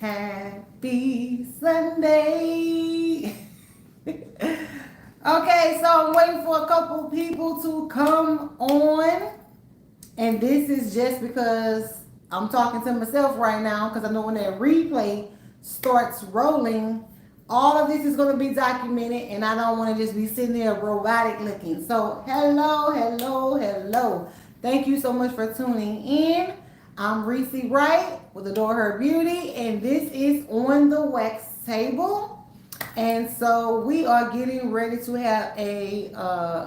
Happy Sunday. Okay, so I'm waiting for a couple people to come on. And this is just because I'm talking to myself right now because I know when that replay starts rolling, all of this is going to be documented and I don't want to just be sitting there robotic looking. So, hello, hello, hello. Thank you so much for tuning in. I'm Reese Wright with Adore Her Beauty, and this is On the Wax Table. And so we are getting ready to have a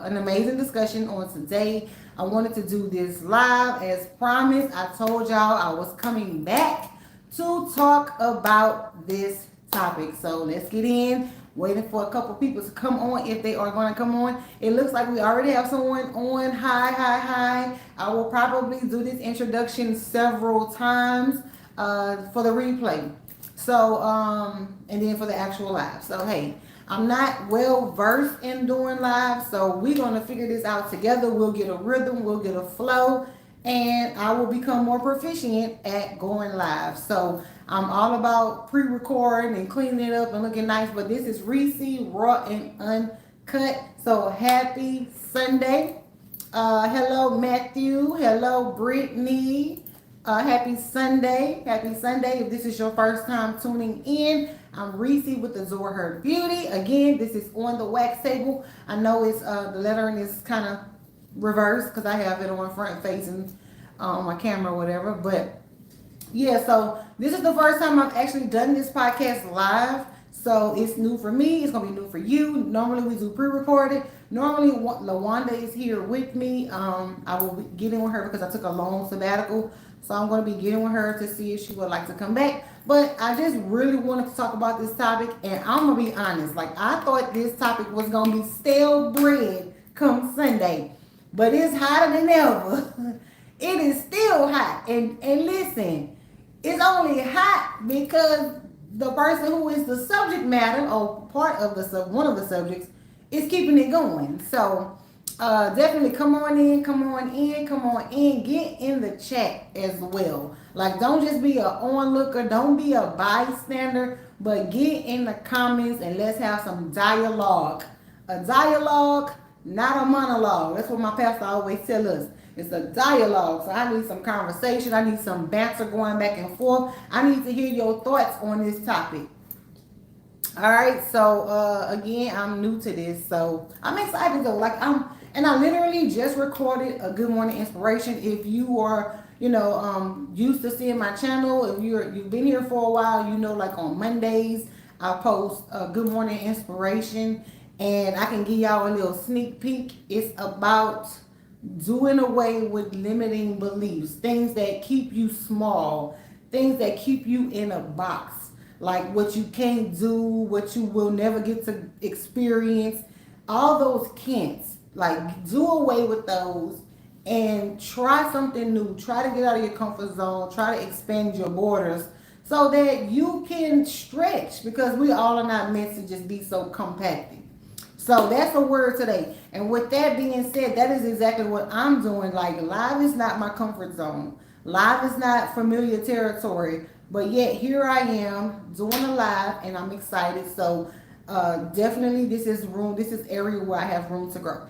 an amazing discussion on today. I wanted to do this live as promised. I told y'all I was coming back to talk about this topic. So let's get in. Waiting for a couple people to come on if they are going to come on. It looks like we already have someone on. Hi, hi, hi. I will probably do this introduction several times for the replay. So, and then for the actual live. So, hey, I'm not well versed in doing live, so we're going to figure this out together. We'll get a rhythm, we'll get a flow, and I will become more proficient at going live. So, I'm all about pre-recording and cleaning it up and looking nice, but this is Reese, raw and uncut. So, happy Sunday. Hello, Matthew. Hello, Brittany. Happy Sunday. Happy Sunday. If this is your first time tuning in, I'm Reese with Adore Her Beauty. Again, this is On the Wax Table. I know it's the lettering is kind of reversed because I have it on front facing on my camera or whatever. But yeah, so this is the first time I've actually done this podcast live. So it's new for me. It's going to be new for you. Normally we do pre-recorded. Normally LaWanda is here with me. I will be getting with her because I took a long sabbatical. So I'm going to be getting with her to see if she would like to come back. But I just really wanted to talk about this topic. And I'm going to be honest. Like, I thought this topic was going to be stale bread come Sunday. But it's hotter than ever. It is still hot. And listen, it's only hot because the person who is the subject matter or part of the one of the subjects is keeping it going. So definitely come on in, get in the chat as well. Like, don't just be an onlooker, don't be a bystander, but get in the comments and let's have some dialogue. A dialogue, not a monologue. That's what my pastor always tell us. It's a dialogue. So I need some conversation. I need some banter going back and forth. I need to hear your thoughts on this topic. All right. So again, I'm new to this, so I'm excited though. And I literally just recorded a Good Morning Inspiration. If you are, used to seeing my channel, if you've been here for a while, like on Mondays, I post a Good Morning Inspiration, and I can give y'all a little sneak peek. It's about doing away with limiting beliefs, things that keep you small, things that keep you in a box, like what you can't do, what you will never get to experience, all those can'ts. Like, do away with those and try something new. Try to get out of your comfort zone. Try to expand your borders so that you can stretch, because we all are not meant to just be so compacted. So that's a word today. And with that being said, that is exactly what I'm doing. Like, live is not my comfort zone. Live is not familiar territory. But yet here I am doing a live, and I'm excited. So definitely this is area where I have room to grow.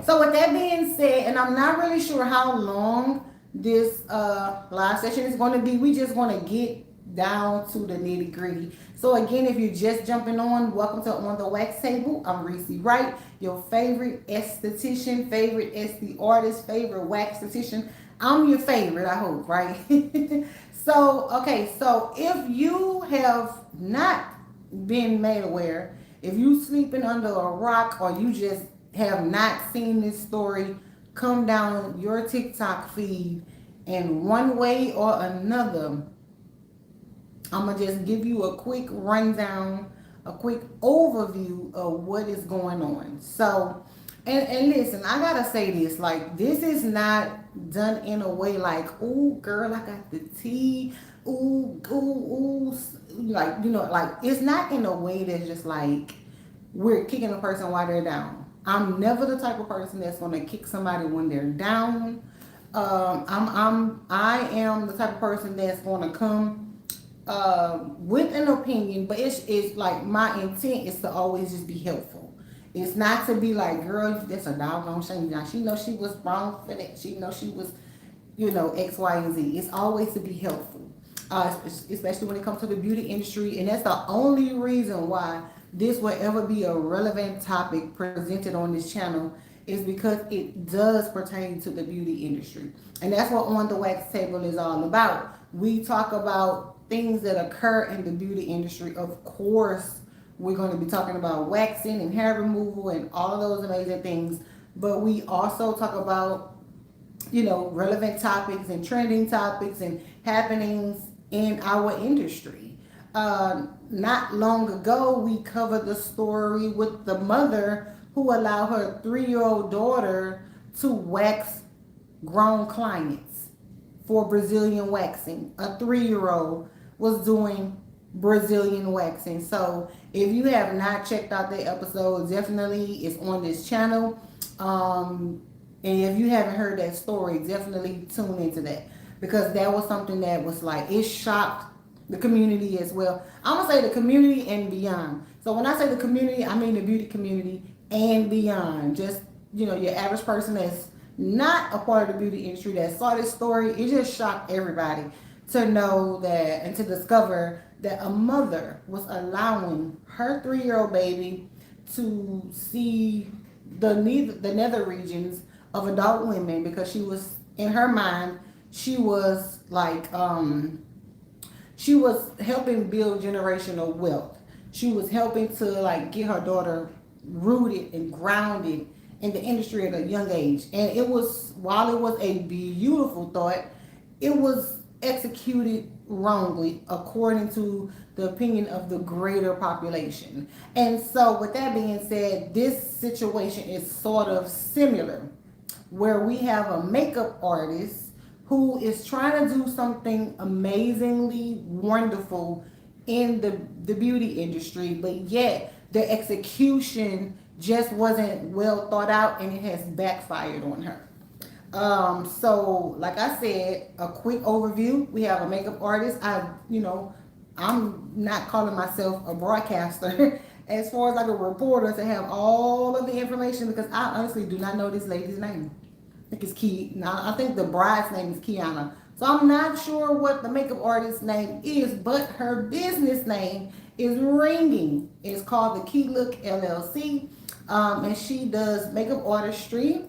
So with that being said, and I'm not really sure how long this live session is going to be. We just going to get down to the nitty gritty. So again, if you're just jumping on, welcome to On the Wax Table. I'm Reese Wright, your favorite esthetician, favorite esthete artist, favorite waxesthetician. I'm your favorite, I hope, right? So if you have not been made aware, if you sleeping under a rock or you just have not seen this story come down your TikTok feed in one way or another, I'm going to just give you a quick rundown, a quick overview of what is going on. So, and listen, I got to say this, like, this is not done in a way like, ooh, girl, I got the tea, ooh, like, it's not in a way that's just like we're kicking a person while they're down. I'm never the type of person that's going to kick somebody when they're down. I am the type of person that's going to come with an opinion, but it's like my intent is to always just be helpful. It's not to be like, girl, that's a doggone shame. Now she knows she was wrong for that. She knows she was, X, Y, and Z. It's always to be helpful, especially when it comes to the beauty industry. And that's the only reason why this will ever be a relevant topic presented on this channel is because it does pertain to the beauty industry. And that's what On the Wax Table is all about. We talk about things that occur in the beauty industry. Of course, we're going to be talking about waxing and hair removal and all of those amazing things. But we also talk about, relevant topics and trending topics and happenings in our industry. Not long ago, we covered the story with the mother who allowed her 3-year-old daughter to wax grown clients for Brazilian waxing. A 3-year-old was doing Brazilian waxing. So if you have not checked out that episode, definitely it's on this channel. And if you haven't heard that story, definitely tune into that because that was something that was like, it shocked the community as well. I'm going to say the community and beyond. So when I say the community, I mean the beauty community and beyond. Just, your average person that's not a part of the beauty industry that saw this story, it just shocked everybody to know that and to discover that a mother was allowing her 3-year-old baby to see the nether regions of adult women because she was, in her mind, she was like, she was helping build generational wealth. She was helping to like get her daughter rooted and grounded in the industry at a young age. And it was, while it was a beautiful thought, it was executed wrongly according to the opinion of the greater population. And so with that being said, this situation is sort of similar where we have a makeup artist who is trying to do something amazingly wonderful in the beauty industry, but yet the execution just wasn't well thought out and it has backfired on her. So like I said, a quick overview. We have a makeup artist. I'm not calling myself a broadcaster as far as like a reporter to have all of the information because I honestly do not know this lady's name. I think it's Key. Now I think the bride's name is Kiana. So I'm not sure what the makeup artist's name is, but her business name is ringing. It's called the Key Look LLC, and she does makeup artistry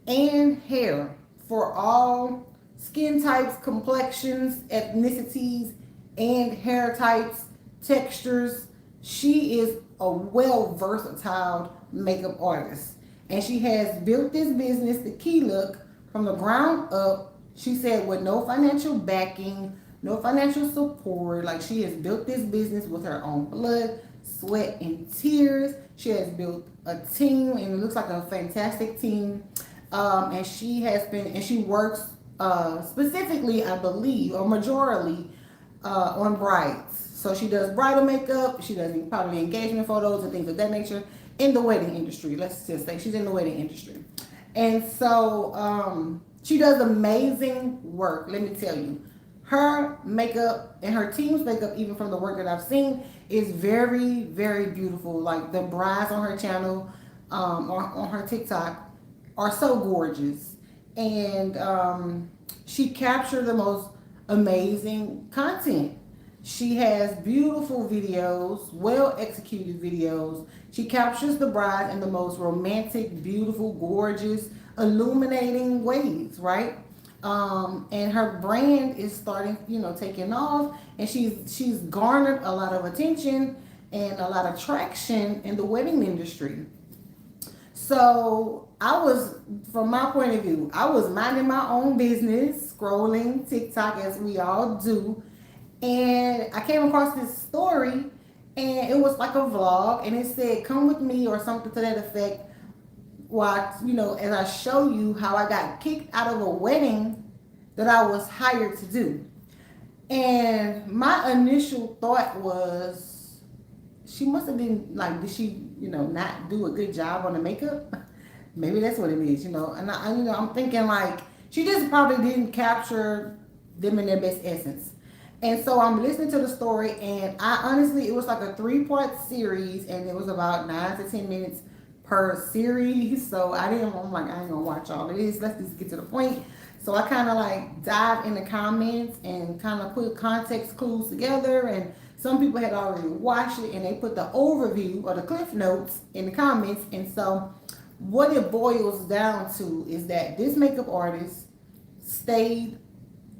and hair for all skin types, complexions, ethnicities, and hair types, textures. She is a well versatile makeup artist. And she has built this business, the Key Look, from the ground up. She said with no financial backing, no financial support. Like she has built this business with her own blood, sweat, and tears. She has built a team, and it looks like a fantastic team. And she works specifically, I believe, or majorly on brides. So she does bridal makeup. She does probably engagement photos and things of that nature in the wedding industry. Let's just say she's in the wedding industry. And so she does amazing work. Let me tell you, her makeup and her team's makeup, even from the work that I've seen, is very, very beautiful. Like the brides on her channel, or on her TikTok, are so gorgeous. And she captured the most amazing content. She has beautiful videos, well executed videos. She captures the bride in the most romantic, beautiful, gorgeous, illuminating ways, right? And her brand is starting, taking off, and she's garnered a lot of attention and a lot of traction in the wedding industry. So from my point of view, I was minding my own business, scrolling TikTok as we all do, and I came across this story, and it was like a vlog, and it said, "Come with me," or something to that effect. As I show you how I got kicked out of a wedding that I was hired to do. And my initial thought was, she must have been like, did she, not do a good job on the makeup? Maybe that's what it is, And I'm thinking like, she just probably didn't capture them in their best essence. And so I'm listening to the story, and I honestly, it was like a 3-part series, and it was about 9 to 10 minutes per series. So I'm like, I ain't gonna watch all of this. Let's just get to the point. So I kind of like dive in the comments and kind of put context clues together. And some people had already watched it, and they put the overview or the cliff notes in the comments. And so what it boils down to is that this makeup artist stayed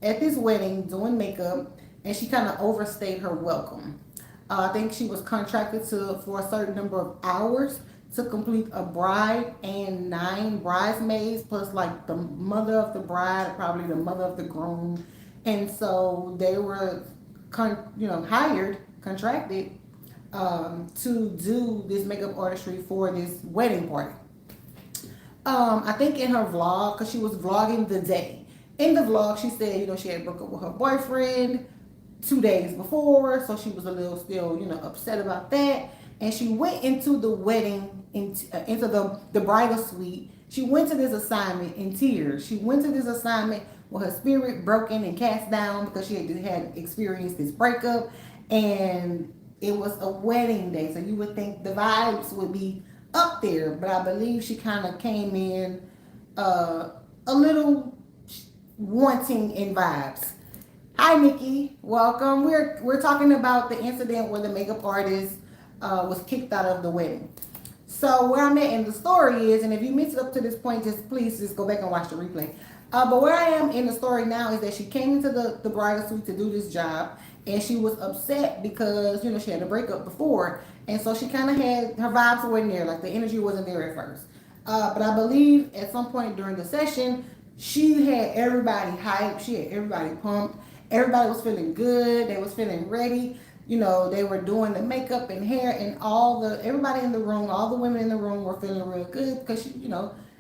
at this wedding doing makeup, and she kind of overstayed her welcome. I think she was contracted to for a certain number of hours to complete a bride and 9 bridesmaids, plus like the mother of the bride, probably the mother of the groom, and so they were, hired, contracted to do this makeup artistry for this wedding party. I think in her vlog, because she was vlogging the day. In the vlog, she said, she had broke up with her boyfriend 2 days before, so she was a little still, upset about that. And she went into the wedding, into the bridal suite. She went to this assignment in tears. She went to this assignment with her spirit broken and cast down because she had experienced this breakup. And it was a wedding day, so you would think the vibes would be up there, but I believe she kind of came in a little wanting in vibes. Hi, Nikki. Welcome. We're talking about the incident where the makeup artist was kicked out of the wedding. So where I'm at in the story is, and if you missed it up to this point, please go back and watch the replay. But where I am in the story now is that she came into the bridal suite to do this job, and she was upset because she had a breakup before, and so she kind of had her vibes weren't there, like the energy wasn't there at first. But I believe at some point during the session, she had everybody hyped, she had everybody pumped, everybody was feeling good, they was feeling ready. They were doing the makeup and hair, and everybody in the room, all the women in the room were feeling real good because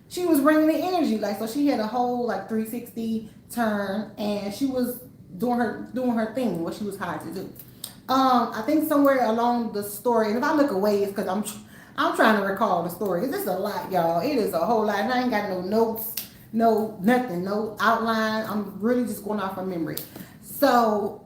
she was bringing the energy. Like, so she had a whole like 360 turn, and she was doing her thing, what she was hired to do. I think somewhere along the story, and if I look away, it's because I'm trying to recall the story. Cause it's a lot, y'all. It is a whole lot, and I ain't got no notes, no nothing, no outline. I'm really just going off of memory. So,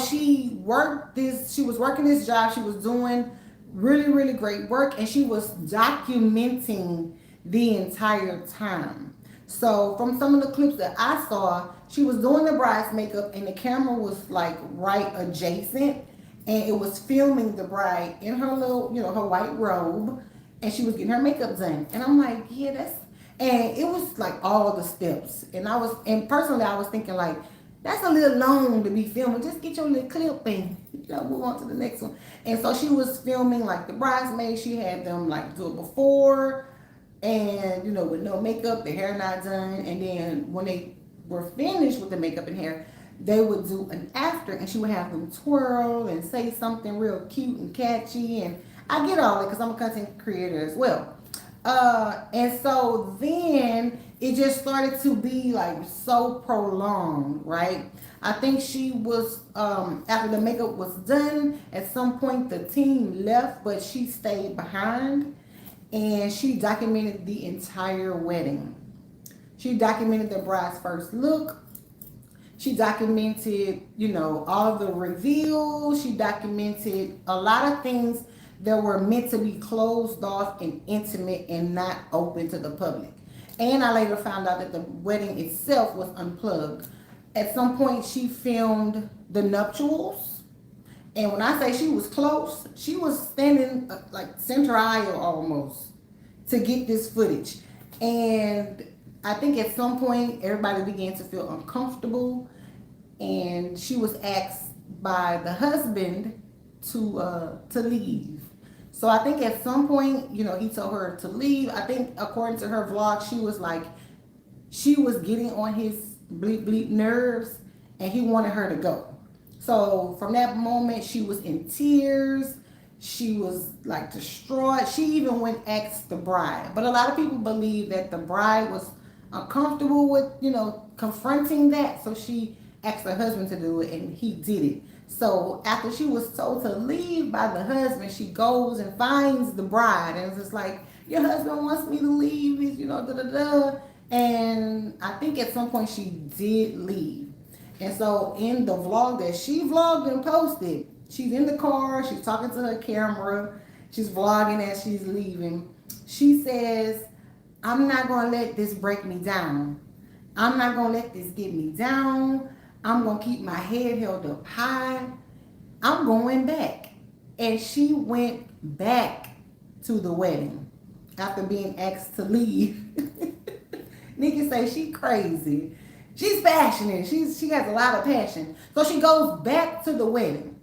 she worked this. She was working this job. She was doing really, really great work, and she was documenting the entire time. So from some of the clips that I saw, she was doing the bride's makeup, and the camera was like right adjacent, and it was filming the bride in her little, her white robe, and she was getting her makeup done. And I'm like, yeah, and it was like all the steps. And personally, I was thinking like, that's a little long to be filming. Just get your little clip and move on to the next one. And so she was filming like the bridesmaids. She had them like do it before, and with no makeup, the hair not done. And then when they were finished with the makeup and hair, they would do an after, and she would have them twirl and say something real cute and catchy. And I get all it because I'm a content creator as well. And so then it just started to be like so prolonged, right? I think she was, after the makeup was done, at some point the team left, but she stayed behind, and she documented the entire wedding. She documented the bride's first look. She documented, all of the reveals. She documented a lot of things that were meant to be closed off and intimate and not open to the public. And I later found out that the wedding itself was unplugged. At some point, she filmed the nuptials. And when I say she was close, she was standing like center aisle almost to get this footage. And I think at some point, everybody began to feel uncomfortable. And she was asked by the husband to leave. So I think at some point, he told her to leave. I think according to her vlog, she was getting on his bleep bleep nerves, and he wanted her to go. So from that moment, she was in tears. She was like distraught. She even went asked the bride. But a lot of people believe that the bride was uncomfortable with, confronting that. So she asked her husband to do it, and he did it. So after she was told to leave by the husband, she goes and finds the bride, and it's just like, your husband wants me to leave, da da da. And I think at some point she did leave. And so in the vlog that she vlogged and posted, she's in the car, she's talking to her camera, she's vlogging as she's leaving. She says, I'm not going to let this break me down. I'm not going to let this get me down. I'm going to keep my head held up high. I'm going back. And she went back to the wedding after being asked to leave. Nikki say she crazy. She's passionate. She has a lot of passion. So she goes back to the wedding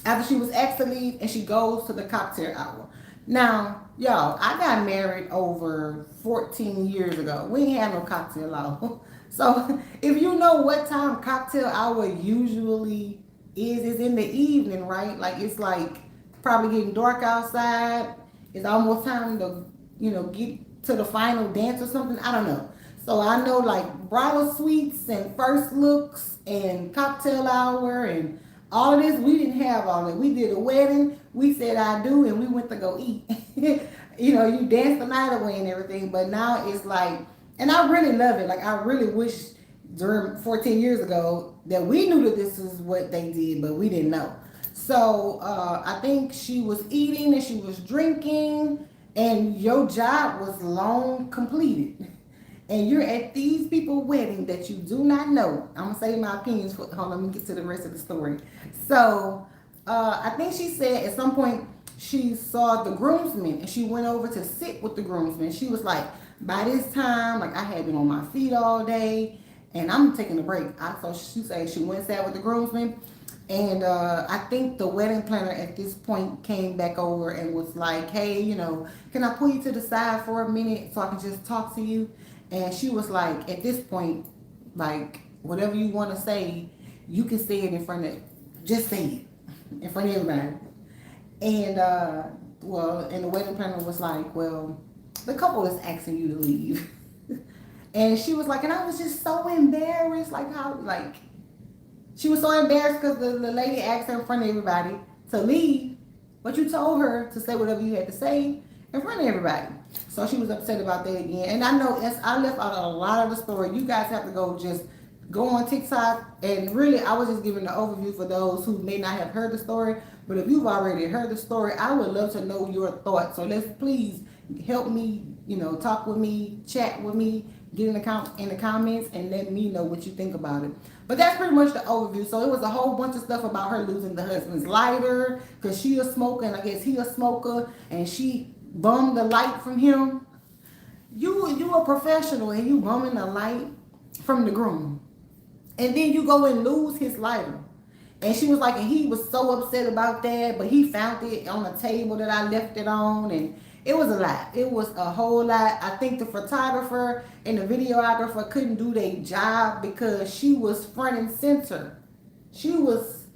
after she was asked to leave, and she goes to the cocktail hour. Now, y'all, I got married over 14 years ago. We ain't have no cocktail hour. So if you know what time cocktail hour usually is, it's in the evening, right? Like it's like probably getting dark outside. It's almost time to, get to the final dance or something. I don't know. So I know like bridal suites and first looks and cocktail hour and all of this, we didn't have all that. We did a wedding, we said I do, and we went to go eat. You dance the night away and everything, but now it's like, and I really love it. Like I really wish during 14 years ago that we knew that this is what they did, but we didn't know. So I think she was eating and she was drinking, and your job was long completed. And you're at these people's wedding that you do not know. I'm gonna say my opinions. Hold on, let me get to the rest of the story. So I think she said at some point she saw the groomsmen and she went over to sit with the groomsmen. She was like, by this time, like I had been on my feet all day and I'm taking a break. So she said she went and sat with the groomsmen. And I think the wedding planner at this point came back over and was like, hey, can I pull you to the side for a minute so I can just talk to you? And she was like, at this point, like, whatever you want to say, you can say it in front of, just say it in front of everybody. And, and the wedding planner was like, well, the couple is asking you to leave. And she was like, and I was just so embarrassed, she was so embarrassed because the lady asked her in front of everybody to leave, but you told her to say whatever you had to say in front of everybody. So she was upset about that again. And I know I left out a lot of the story. You guys have to go on TikTok. And really, I was just giving the overview for those who may not have heard the story. But if you've already heard the story, I would love to know your thoughts. So let's please help me, talk with me, chat with me, get in the comments, and let me know what you think about it. But that's pretty much the overview. So it was a whole bunch of stuff about her losing the husband's lighter because she a smoker and I guess he a smoker, and she bummed the light from him. You a professional and you bumming the light from the groom, and then you go and lose his lighter. And she was like, and he was so upset about that, but he found it on the table that I left it on, and it was a lot. It was a whole lot. I think the photographer and the videographer couldn't do their job because she was front and center. She was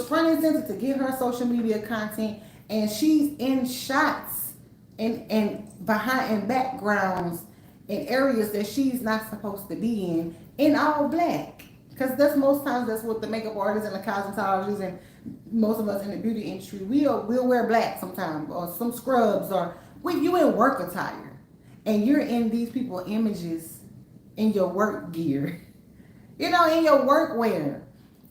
front and center to get her social media content, and she's in shots and behind in backgrounds in areas that she's not supposed to be in all black. Because most times that's what the makeup artists and the cosmetologists and most of us in the beauty industry, we'll wear black sometimes, or some scrubs, or when you in work attire and you're in these people images in your work gear, in your work wear.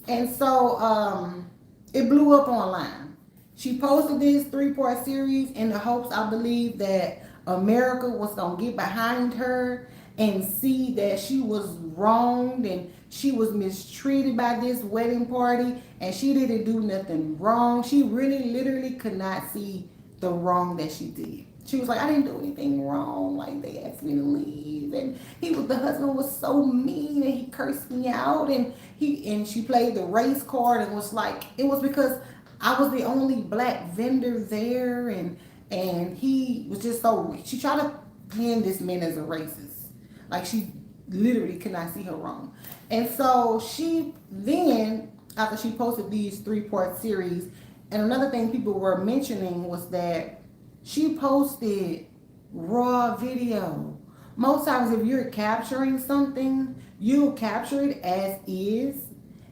And so it blew up online. She posted this 3-part series in the hopes, I believe, that America was going to get behind her and see that she was wronged and she was mistreated by this wedding party, and she didn't do nothing wrong. She really literally could not see the wrong that she did. She was like, I didn't do anything wrong. Like, they asked me to leave, and the husband was so mean and he cursed me out, and she played the race card and was like, it was because I was the only black vendor there, and he was just so, she tried to pin this man as a racist. Like, she literally could not see her wrong. And so she then, after she posted these 3-part series, and another thing people were mentioning was that she posted raw video. Most times if you're capturing something, you'll capture it as is,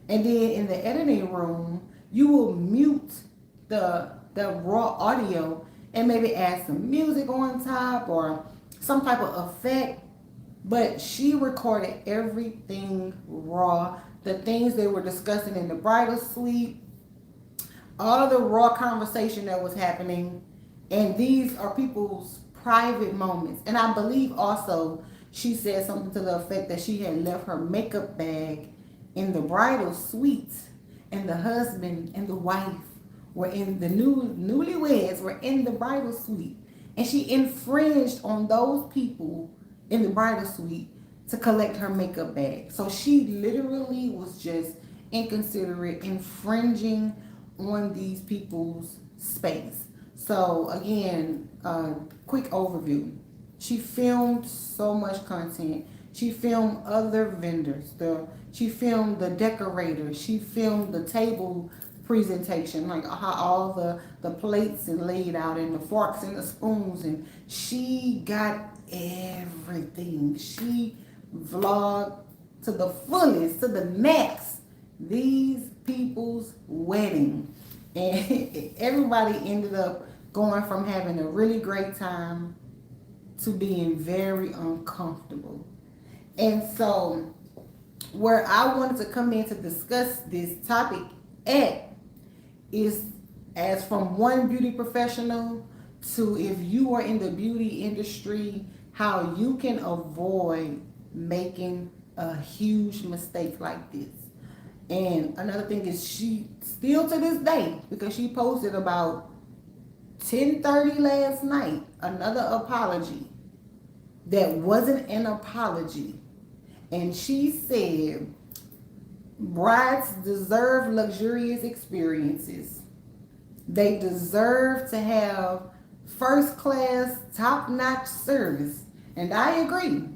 and then in the editing room, you will mute the raw audio and maybe add some music on top or some type of effect But she recorded everything raw, the things they were discussing in the bridal suite, all of the raw conversation that was happening. And these are people's private moments. And I believe also she said something to the effect that she had left her makeup bag in the bridal suite, and the husband and the wife were in the newlyweds were in the bridal suite, and she infringed on those people in the bridal suite to collect her makeup bag. So she literally was just inconsiderate, infringing on these people's space. So again, quick overview. She filmed so much content. She filmed other vendors. She filmed the decorators. She filmed the table presentation, like how all the plates and laid out and the forks and the spoons, and she got everything. She vlogged to the fullest, to the max, these people's wedding. And everybody ended up going from having a really great time to being very uncomfortable. And so, where I wanted to come in to discuss this topic at is, as from one beauty professional to, if you are in the beauty industry, how you can avoid making a huge mistake like this. And another thing is, she still to this day, because she posted about 10:30 last night another apology that wasn't an apology. And she said brides deserve luxurious experiences. They deserve to have first class, top notch service. And I agree.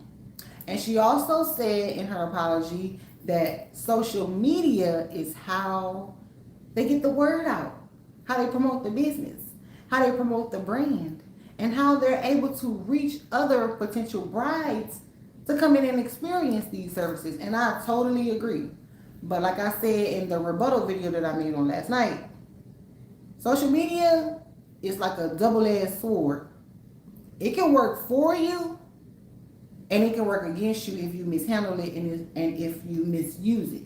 And she also said in her apology that social media is how they get the word out, how they promote the business, how they promote the brand, and how they're able to reach other potential brides to come in and experience these services. And I totally agree. But like I said in the rebuttal video that I made on last night, social media is like a double-edged sword. It can work for you, and it can work against you if you mishandle it and if you misuse it.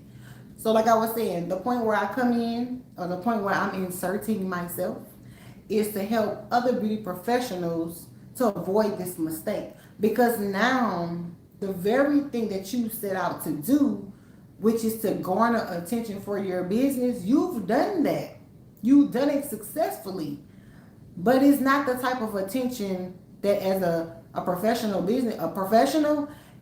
So like I was saying, the point where I come in, or the point where I'm inserting myself, is to help other beauty professionals to avoid this mistake. Because now, the very thing that you set out to do, which is to garner attention for your business, you've done that. You've done it successfully. But it's not the type of attention that, as a professional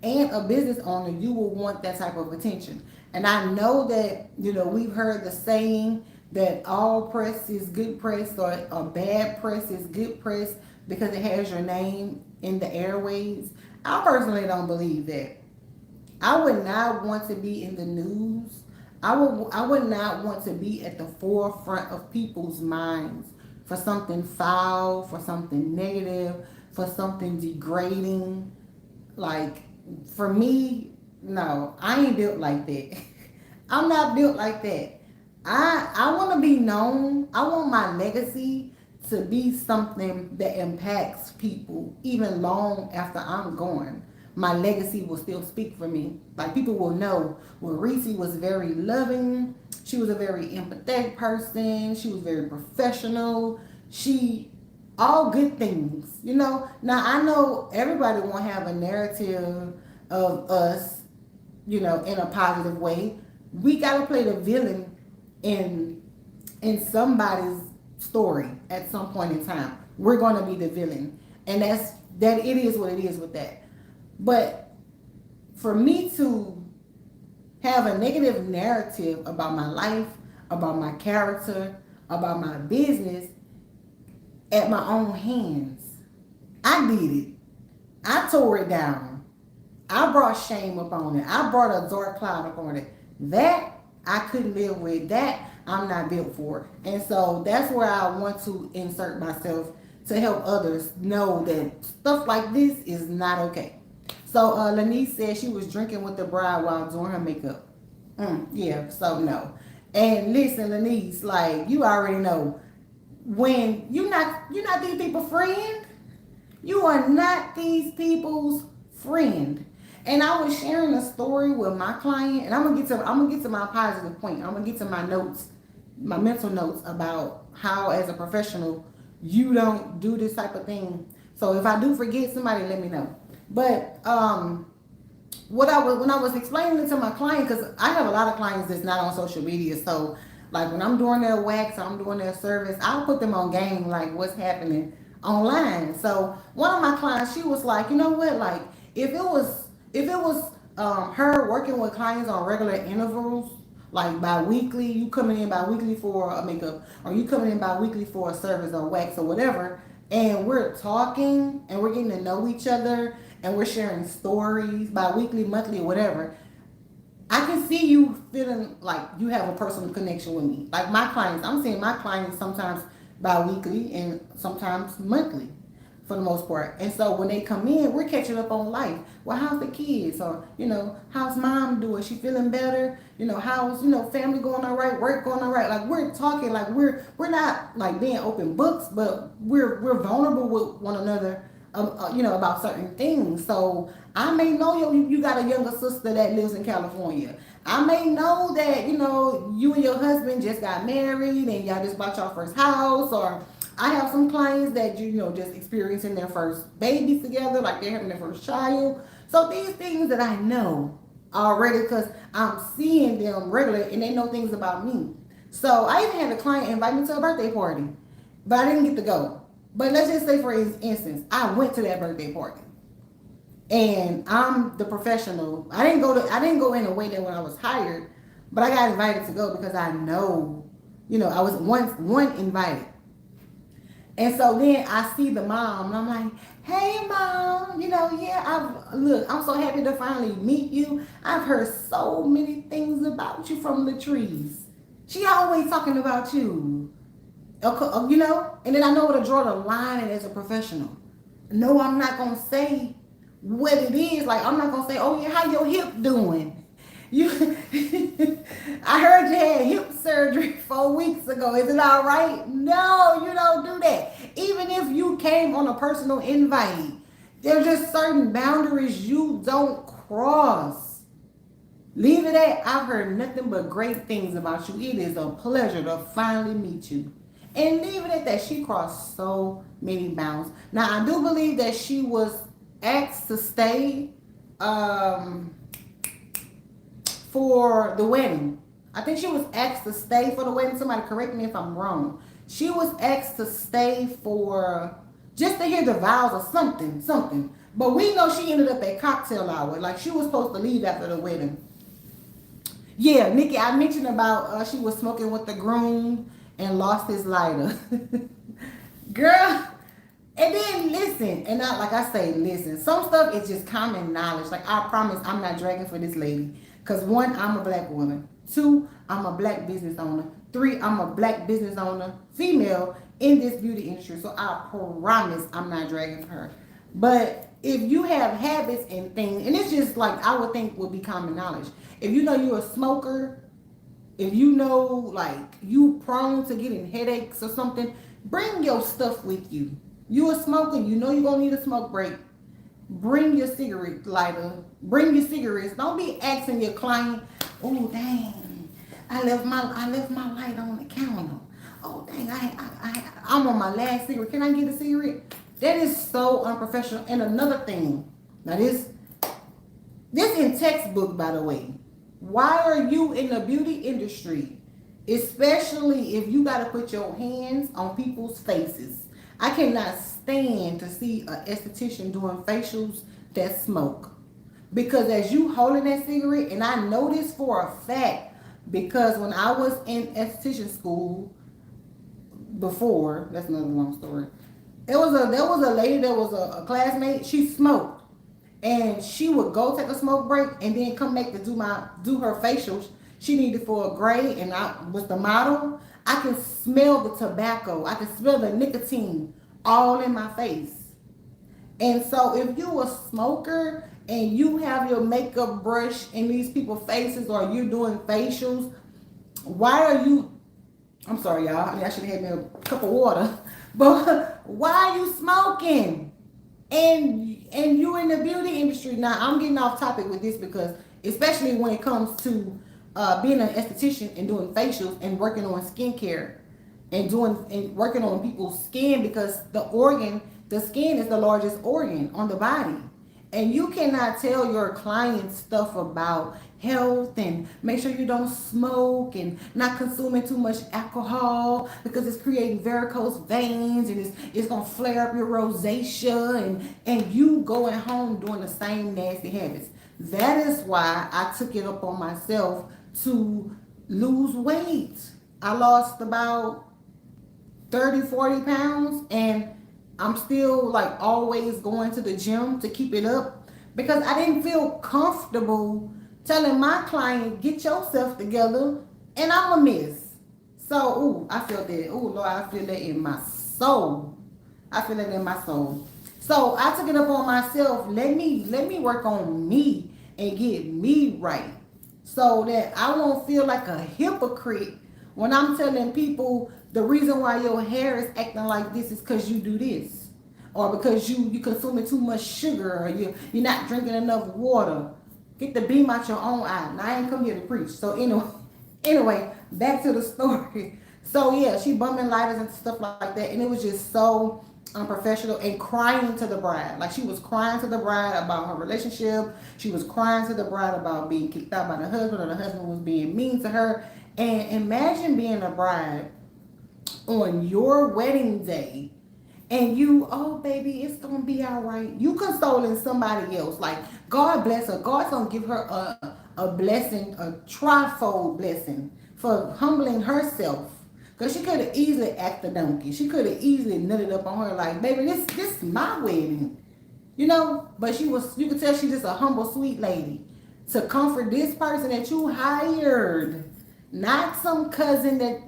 and a business owner, you will want that type of attention. And I know that, we've heard the saying that all press is good press, or a bad press is good press because it has your name in the airways. I personally don't believe that. I would not want to be in the news. I would not want to be at the forefront of people's minds for something foul, for something negative, for something degrading. Like, for me, no, I ain't built like that. I'm not built like that. I want to be known. I want my legacy to be something that impacts people even long after I'm gone. My legacy will still speak for me. Like, people will know, well, Reese was very loving. She was a very empathetic person. She was very professional. All good things, Now, I know everybody won't have a narrative of us, in a positive way. We got to play the villain in somebody's story at some point in time. We're going to be the villain. And that it is what it is with that. But for me to have a negative narrative about my life, about my character, about my business at my own hands, I did it. I tore it down. I brought shame upon it. I brought a dark cloud upon it. That I couldn't live with. That I'm not built for. And so that's where I want to insert myself, to help others know that stuff like this is not okay. So Lanice said she was drinking with the bride while doing her makeup. Yeah, so no. And listen, Lanice, like, you already know, when you're not these people's friend, you are not these people's friend. And I was sharing a story with my client, and I'm gonna get to my positive point. I'm gonna get to my notes, my mental notes about how, as a professional, you don't do this type of thing. So if I do forget, somebody let me know. But what I was when I was explaining it to my client, because I have a lot of clients that's not on social media. So like when I'm doing their wax, or I'm doing their service, I'll put them on game like what's happening online. So one of my clients, she was like, you know what, like if it was her working with clients on regular intervals, like bi-weekly, you coming in bi-weekly for a makeup, or you coming in bi-weekly for a service or wax or whatever, and we're talking and we're getting to know each other and we're sharing stories bi-weekly, monthly, or whatever, I can see you feeling like you have a personal connection with me. Like my clients, I'm seeing my clients sometimes bi-weekly and sometimes monthly for the most part. And so when they come in, we're catching up on life. Well, how's the kids? Or, how's mom doing? She feeling better? How's, family going all right? Work going all right? Like we're talking, like we're not like being open books, but we're vulnerable with one another, about certain things. So I may know you got a younger sister that lives in California. I may know that, you and your husband just got married and y'all just bought your first house, or I have some clients that just experiencing their first babies together, like they're having their first child. So these things that I know already because I'm seeing them regularly and they know things about me. So I even had a client invite me to a birthday party, but I didn't get to go. But let's just say, for instance, I went to that birthday party, and I'm the professional. I didn't go in a way that when I was hired, but I got invited to go because I know, I was once one invited. And so then I see the mom, and I'm like, "Hey, mom, yeah, I'm so happy to finally meet you. I've heard so many things about you from the trees. She always talking about you, And then I know where to draw the line as a professional. No, I'm not gonna say what it is. Like I'm not gonna say, "Oh yeah, how your hip doing?" You, I heard you had hip surgery 4 weeks ago. Is it all right? No, you don't do that. Even if you came on a personal invite, there's just certain boundaries you don't cross. Leave it at, I've heard nothing but great things about you. It is a pleasure to finally meet you. And leave it at that. She crossed so many bounds. Now, I do believe that she was asked to stay for the wedding. I think she was asked to stay for the wedding. Somebody correct me if I'm wrong. She was asked to stay for just to hear the vows or something. But we know she ended up at cocktail hour. Like she was supposed to leave after the wedding. Yeah, Nikki, I mentioned about she was smoking with the groom and lost his lighter. Girl, and then listen, and I like I say, listen, some stuff is just common knowledge. Like I promise I'm not dragging for this lady. Cause one, I'm a black woman. Two, I'm a black business owner. Three, I'm a black business owner, female in this beauty industry. So I promise I'm not dragging for her. But if you have habits and things, and it's just like I would think would be common knowledge. If you know you're a smoker, if you know like you prone to getting headaches or something, bring your stuff with you. You a smoker, you know you're gonna need a smoke break. Bring your cigarette lighter. Bring your cigarettes. Don't be asking your client, "Oh dang, I left my light on the counter. Oh dang, I'm on my last cigarette. Can I get a cigarette?" That is so unprofessional. And another thing, now this in textbook, by the way. Why are you in the beauty industry, especially if you got to put your hands on people's faces? I cannot stand to see an esthetician doing facials that smoke. Because as you holding that cigarette, and I know this for a fact, because when I was in esthetician school before, that's another long story. There was a lady that was a classmate. She smoked, and she would go take a smoke break and then come back to do her facials. She needed for a grade, and I was the model. I can smell the tobacco. I can smell the nicotine all in my face. And so if you a smoker and you have your makeup brush in these people's faces or you're doing facials, why are you, I'm sorry y'all, I should have had me a cup of water, but why are you smoking? And you're in the beauty industry. Now I'm getting off topic with this because especially when it comes to being an esthetician and doing facials and working on skincare and doing and working on people's skin, because the skin is the largest organ on the body. And you cannot tell your clients stuff about health and make sure you don't smoke and not consuming too much alcohol because it's creating varicose veins and it's gonna flare up your rosacea, and you going home doing the same nasty habits. That is why I took it up on myself to lose weight. I lost about 30, 40 pounds, and I'm still like always going to the gym to keep it up because I didn't feel comfortable telling my client, get yourself together, and I'm a miss. So, ooh, I felt that. Ooh, Lord, I feel that in my soul. I feel that in my soul. So I took it up on myself. Let me work on me and get me right, so that I won't feel like a hypocrite when I'm telling people the reason why your hair is acting like this is because you do this, or because you consuming too much sugar, or you're not drinking enough water. Get the beam out your own eye. Now I ain't come here to preach. So anyway, back to the story. So yeah, she bumming lighters and stuff like that, and it was just so unprofessional, and crying to the bride. Like she was crying to the bride about her relationship. She was crying to the bride about being kicked out by the husband, or the husband was being mean to her. And imagine being a bride on your wedding day, and you, oh baby, it's gonna be all right. You consoling somebody else. Like, God bless her. God's gonna give her a blessing, a trifold blessing for humbling herself. Cause she could have easily acted a donkey. She could have easily nutted up on her like, baby, this is my wedding. But you could tell she's just a humble, sweet lady to comfort this person that you hired, not some cousin that,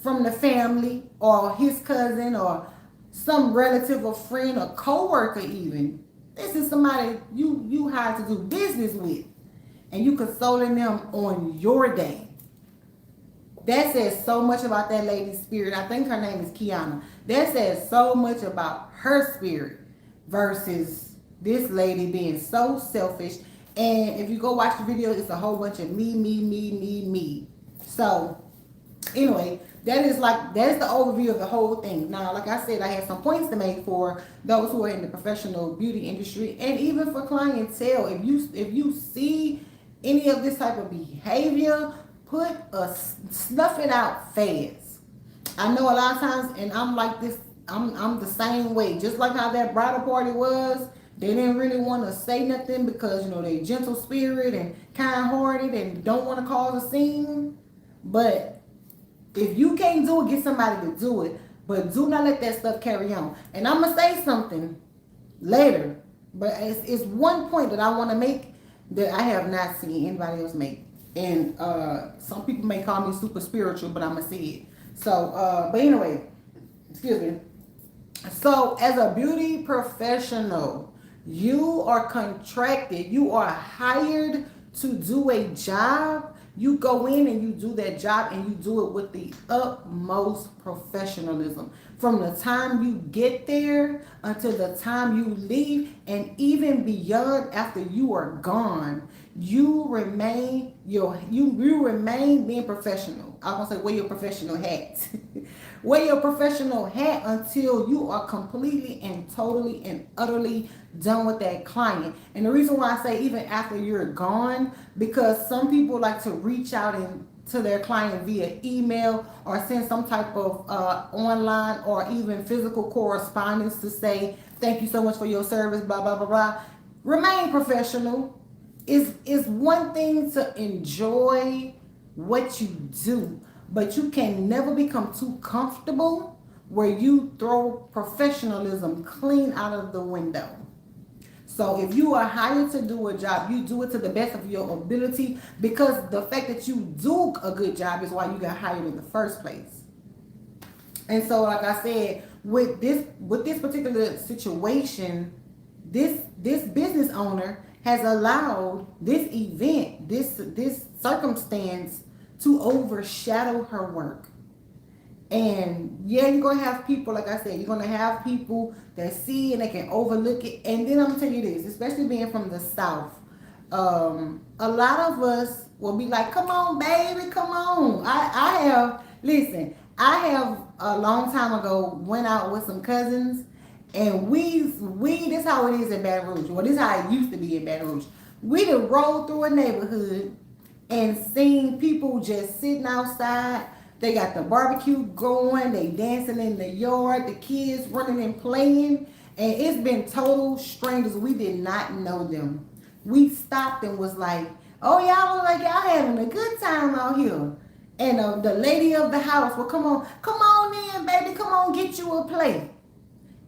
from the family, or his cousin, or some relative or friend or co-worker even. This is somebody you hired to do business with, and you consoling them on your day. That says so much about that lady's spirit. I think her name is Kiana. That says so much about her spirit versus this lady being so selfish. And if you go watch the video, it's a whole bunch of me, me, me, me, me. So anyway, that is the overview of the whole thing. Now, like I said, I had some points to make for those who are in the professional beauty industry, and even for clientele. If you see any of this type of behavior, snuff it out fast. I know a lot of times, and I'm like this. I'm the same way. Just like how that bridal party was, they didn't really want to say nothing because they gentle spirit and kind hearted and don't want to cause a scene. But if you can't do it, get somebody to do it. But do not let that stuff carry on. And I'm gonna say something later, but it's one point that I want to make that I have not seen anybody else make. And some people may call me super spiritual, but I'm gonna say it. So, but anyway, excuse me. So, as a beauty professional, you are contracted. You are hired to do a job. You go in and you do that job, and you do it with the utmost professionalism. From the time you get there until the time you leave, and even beyond after you are gone, you remain being professional. I was gonna say wear your professional hat. Wear your professional hat until you are completely and totally and utterly done with that client. And the reason why I say even after you're gone, because some people like to reach out to their client via email or send some type of online or even physical correspondence to say, thank you so much for your service, blah, blah, blah, blah. Remain professional. Is one thing to enjoy what you do, but you can never become too comfortable where you throw professionalism clean out of the window. So if you are hired to do a job, you do it to the best of your ability, because the fact that you do a good job is why you got hired in the first place. And so, like I said, with this particular situation, this business owner has allowed this event, this circumstance to overshadow her work. And yeah, you're gonna have people, like I said, you're gonna have people that see and they can overlook it. And then I'm gonna tell you this, especially being from the South, a lot of us will be like, "Come on, baby, come on." I have listen. I have a long time ago went out with some cousins, and we this how it is in Baton Rouge. Well, this how it used to be in Baton Rouge. We done rolled through a neighborhood and seen people just sitting outside. They got the barbecue going, they dancing in the yard, the kids running and playing, and it's been total strangers. We did not know them. We stopped and was like, "Oh, y'all look like y'all having a good time out here." And the lady of the house, "Well, come on in, baby, come on, get you a plate."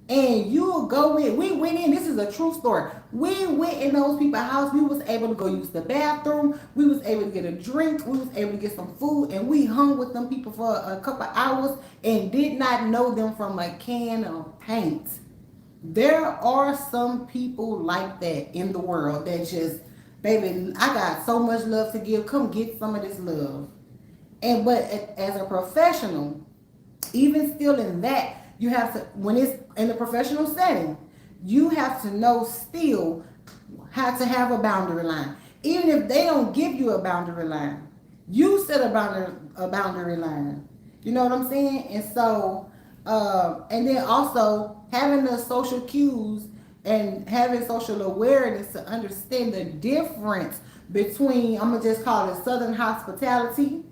And you'll go in. We went in. This is a true story. We went in those people's house. We was able to go use the bathroom. We was able to get a drink. We was able to get some food, and we hung with them people for a couple hours and did not know them from a can of paint. There are some people like that in the world that just, baby, I got so much love to give. Come get some of this love. And but as a professional, even still in that, you have to, when it's in a professional setting, you have to know still how to have a boundary line. Even if they don't give you a boundary line, you set a boundary line. You know what I'm saying? And so and then also having the social cues and having social awareness to understand the difference between, I'm gonna just call it Southern hospitality,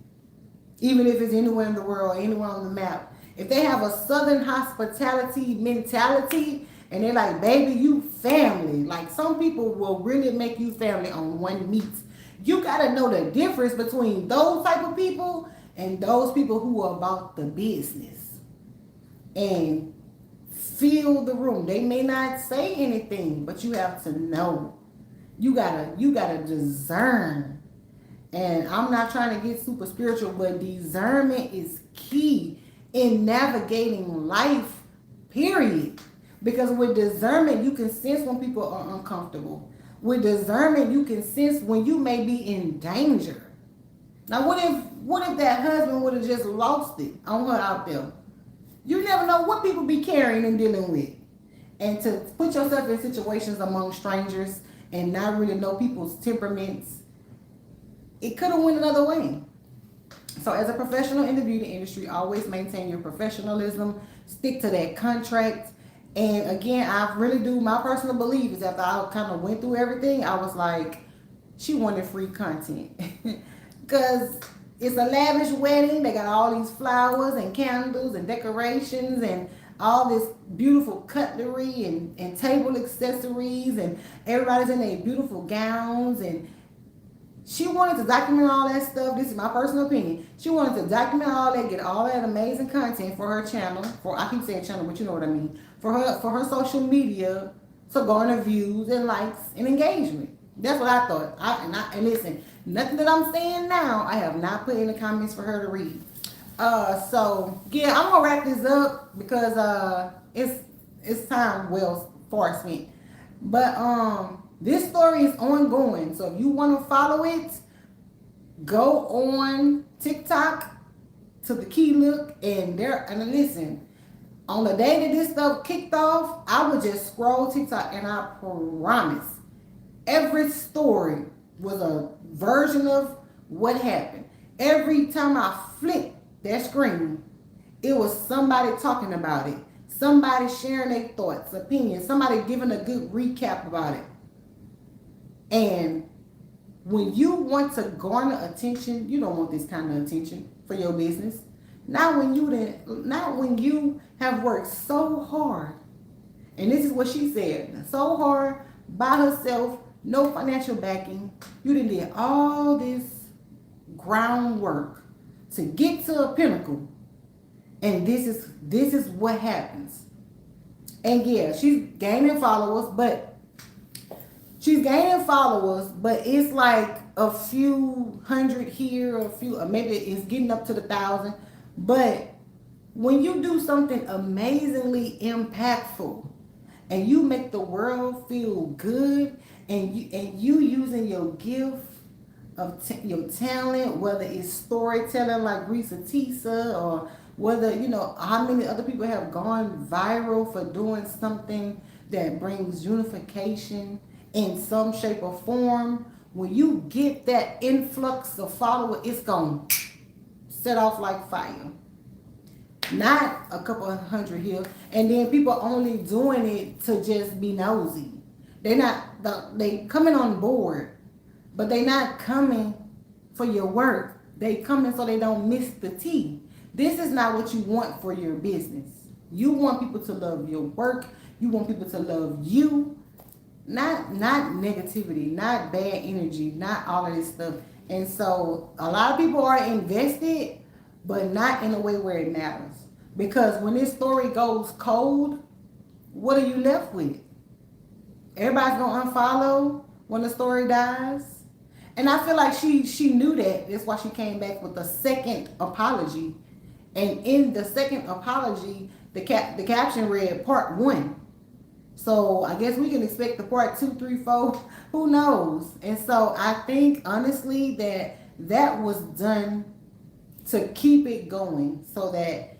even if it's anywhere in the world, anywhere on the map. If they have a Southern hospitality mentality and they're like, "Baby, you family," like some people will really make you family on one meat. You gotta know the difference between those type of people and those people who are about the business and feel the room. They may not say anything, but you have to know. You gotta discern. And I'm not trying to get super spiritual, but discernment is key in navigating life, period. Because with discernment, you can sense when people are uncomfortable. With discernment, you can sense when you may be in danger. Now, what if that husband would have just lost it on her out there? You never know what people be carrying and dealing with. And to put yourself in situations among strangers and not really know people's temperaments, it could have went another way. So as a professional in the beauty industry, always maintain your professionalism, stick to that contract. And again, I really do, my personal belief is after I kind of went through everything, I was like, she wanted free content. Because it's a lavish wedding. They got all these flowers and candles and decorations and all this beautiful cutlery and table accessories, and everybody's in their beautiful gowns, and she wanted to document all that stuff. This is my personal opinion. She wanted to document all that, get all that amazing content for her channel. I keep saying channel, but you know what I mean. For her social media to garner views and likes and engagement. That's what I thought. And listen, nothing that I'm saying now, I have not put in the comments for her to read. So yeah, I'm gonna wrap this up because it's time well far spent. But this story is ongoing. So if you want to follow it, go on TikTok to the Key Look and listen. On the day that this stuff kicked off, I would just scroll TikTok and I promise every story was a version of what happened. Every time I flipped that screen, it was somebody talking about it. Somebody sharing their thoughts, opinions, somebody giving a good recap about it. And when you want to garner attention, you don't want this kind of attention for your business. Not when you have worked so hard. And this is what she said. So hard by herself, no financial backing. You done did all this groundwork to get to a pinnacle. And this is what happens. And yeah, she's gaining followers, but it's like a few hundred here, maybe it's getting up to the 1,000. But when you do something amazingly impactful and you make the world feel good, and you using your gift of your talent, whether it's storytelling like Risa Tisa, or whether, how many other people have gone viral for doing something that brings unification in some shape or form. When you get that influx of followers, it's going to set off like fire. Not a couple of hundred here. And then people only doing it to just be nosy. They coming on board, but they not coming for your work. They coming so they don't miss the tea. This is not what you want for your business. You want people to love your work. You want people to love you. Not negativity, not bad energy, not all of this stuff. And so a lot of people are invested, but not in a way where it matters. Because when this story goes cold, what are you left with? Everybody's gonna unfollow when the story dies. And I feel like she knew that. That's why she came back with a second apology. And in the second apology, the caption read part 1. So I guess we can expect the part 2, 3, 4. Who knows? And so I think honestly that was done to keep it going so that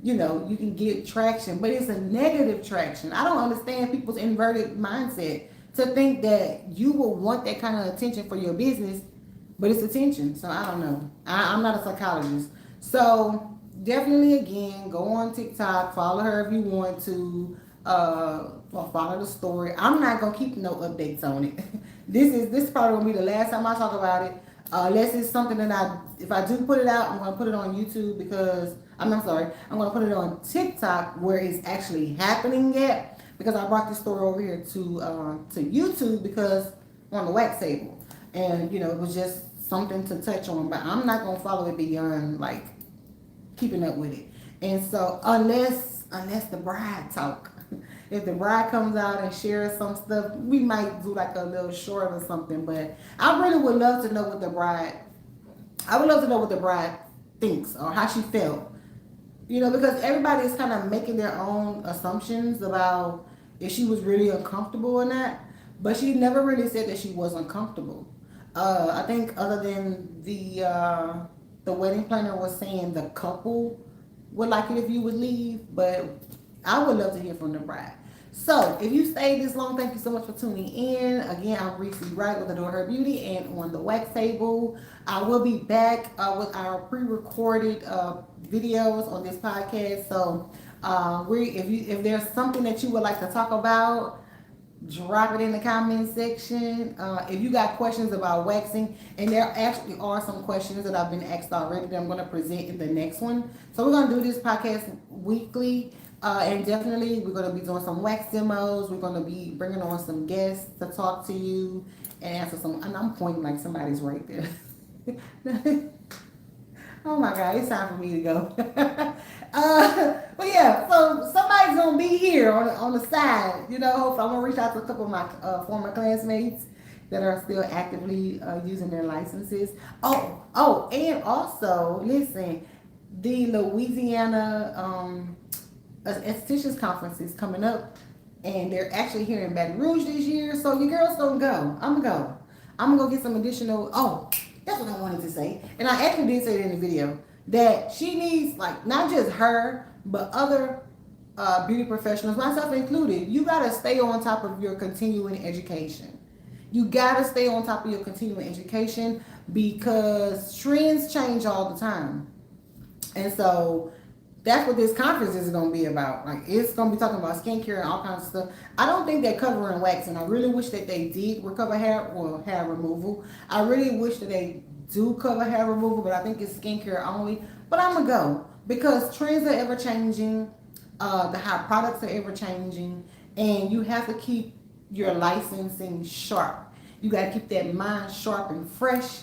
you can get traction, but it's a negative traction. I don't understand people's inverted mindset to think that you will want that kind of attention for your business, but it's attention. So I don't know. I'm not a psychologist. So definitely, again, go on TikTok, follow her if you want to, follow the story. I'm not going to keep no updates on it. This is probably going to be the last time I talk about it. Unless it's something that if I do put it out, I'm going to put it on YouTube because, I'm sorry, I'm going to put it on TikTok where it's actually happening yet, because I brought this story over here to YouTube because on the wax table. And, it was just something to touch on, but I'm not going to follow it beyond, like, keeping up with it. And so, unless the bride talk, if the bride comes out and shares some stuff, we might do like a little short or something. But I really would love to know what the bride thinks or how she felt. Because everybody is kind of making their own assumptions about if she was really uncomfortable or not. But she never really said that she was uncomfortable. I think other than the wedding planner was saying the couple would like it if you would leave, but I would love to hear from the bride. So, if you stayed this long, thank you so much for tuning in. Again, I'm Reese Wright with Adore Her Beauty and on the wax table. I will be back with our pre-recorded videos on this podcast. So, if there's something that you would like to talk about, drop it in the comment section. If you got questions about waxing, and there actually are some questions that I've been asked already that I'm going to present in the next one. So we're going to do this podcast weekly. And definitely we're going to be doing some wax demos. We're going to be bringing on some guests to talk to you and answer some, and I'm pointing like somebody's right there. Oh my God, it's time for me to go. But yeah, so somebody's going to be here on the side. Hopefully I'm going to reach out to a couple of my former classmates that are still actively using their licenses. Oh, and also, listen, the Louisiana estheticians conference is coming up, and they're actually here in Baton Rouge this year. So your girls don't go. I'm gonna go get some additional. Oh, that's what I wanted to say, and I actually did say it in the video that she needs, like, not just her but other beauty professionals, myself included. You gotta stay on top of your continuing education. You gotta stay on top of your continuing education because trends change all the time, and so that's what this conference is going to be about. Like, it's going to be talking about skincare and all kinds of stuff. I don't think they're covering waxing. I really wish that they did cover hair removal. I really wish that they do cover hair removal, but I think it's skincare only. But I'm going to go because trends are ever changing. The hot products are ever changing, and you have to keep your licensing sharp. You got to keep that mind sharp and fresh.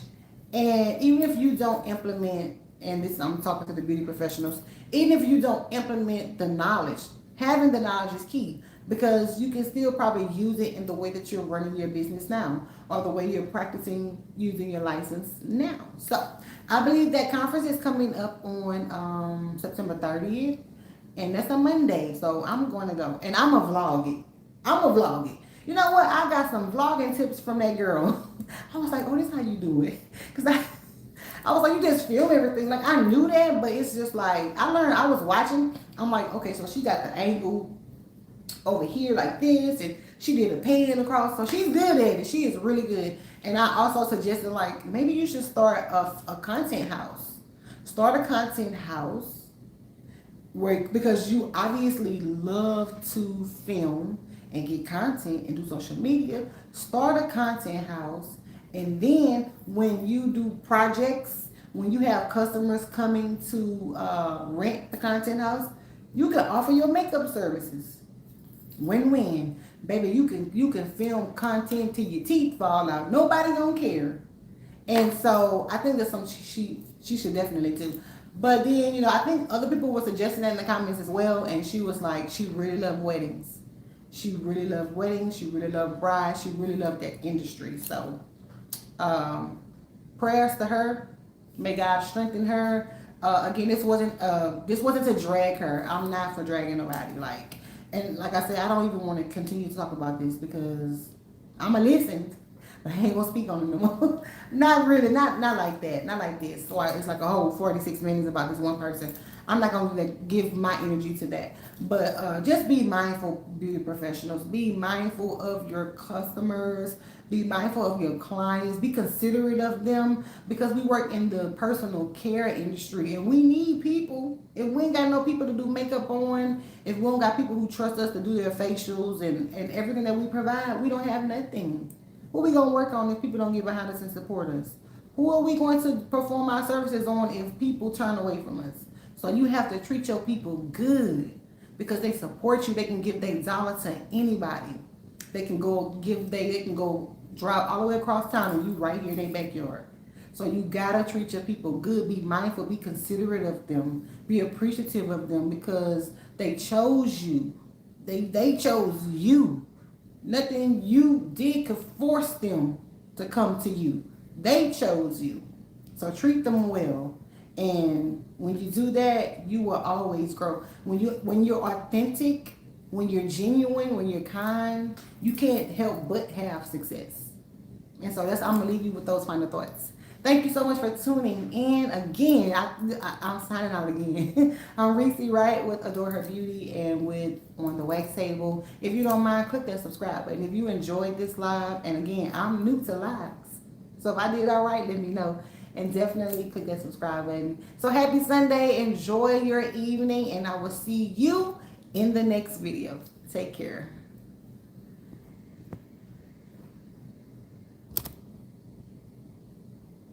And even if you don't implement, and this I'm talking to the beauty professionals, even if you don't implement the knowledge, having the knowledge is key, because you can still probably use it in the way that you're running your business now or the way you're practicing using your license now. So I believe that conference is coming up on September 30th, and that's a Monday. So I'm going to go, and I'm going to vlog it. You know what? I got some vlogging tips from that girl. I was like, oh, this is how you do it. Because I was like, you just film everything. Like I knew that, but it's just like I learned. I was watching. I'm like, okay, so she got the angle over here like this, and she did a pan across. So she's good at it. She is really good. And I also suggested like maybe you should start a content house. Start a content house where because you obviously love to film and get content and do social media. Start a content house, and then when you do projects, when you have customers coming to rent the content house, you can offer your makeup services. Win-win, baby. You can film content till your teeth fall out. Nobody don't care. And so I think that's something she should definitely do. But then I think other people were suggesting that in the comments as well. And she was like, she really loved weddings. She really loved weddings. She really loved brides. She really loved that industry. So prayers to her. May God strengthen her. Again, this wasn't to drag her. I'm not for dragging nobody. And like I said, I don't even want to continue to talk about this because I'ma listen, but I ain't gonna speak on it no more. Not really, not like that, not like this. So it's like a whole 46 minutes about this one person. I'm not gonna give my energy to that. But just be mindful, beauty professionals. Be mindful of your customers. Be mindful of your clients. Be considerate of them because we work in the personal care industry and we need people. If we ain't got no people to do makeup on, if we don't got people who trust us to do their facials and everything that we provide, we don't have nothing. What we gonna work on if people don't get behind us and support us? Who are we going to perform our services on if people turn away from us? So you have to treat your people good because they support you. They can give their dollar to anybody. They can go drive all the way across town and you right here in their backyard. So you gotta treat your people good. Be mindful. Be considerate of them. Be appreciative of them because they chose you. They chose you. Nothing you did could force them to come to you. They chose you. So treat them well. And when you do that, you will always grow. When you're authentic, when you're genuine, when you're kind, you can't help but have success. And so I'm gonna leave you with those final thoughts. Thank you so much for tuning in again. I'm signing out again. I'm Reese Wright with Adore Her Beauty and with On the Wax Table. If you don't mind, click that subscribe button. If you enjoyed this live, and again, I'm new to lives. So if I did all right, let me know. And definitely click that subscribe button. So happy Sunday. Enjoy your evening. And I will see you in the next video. Take care.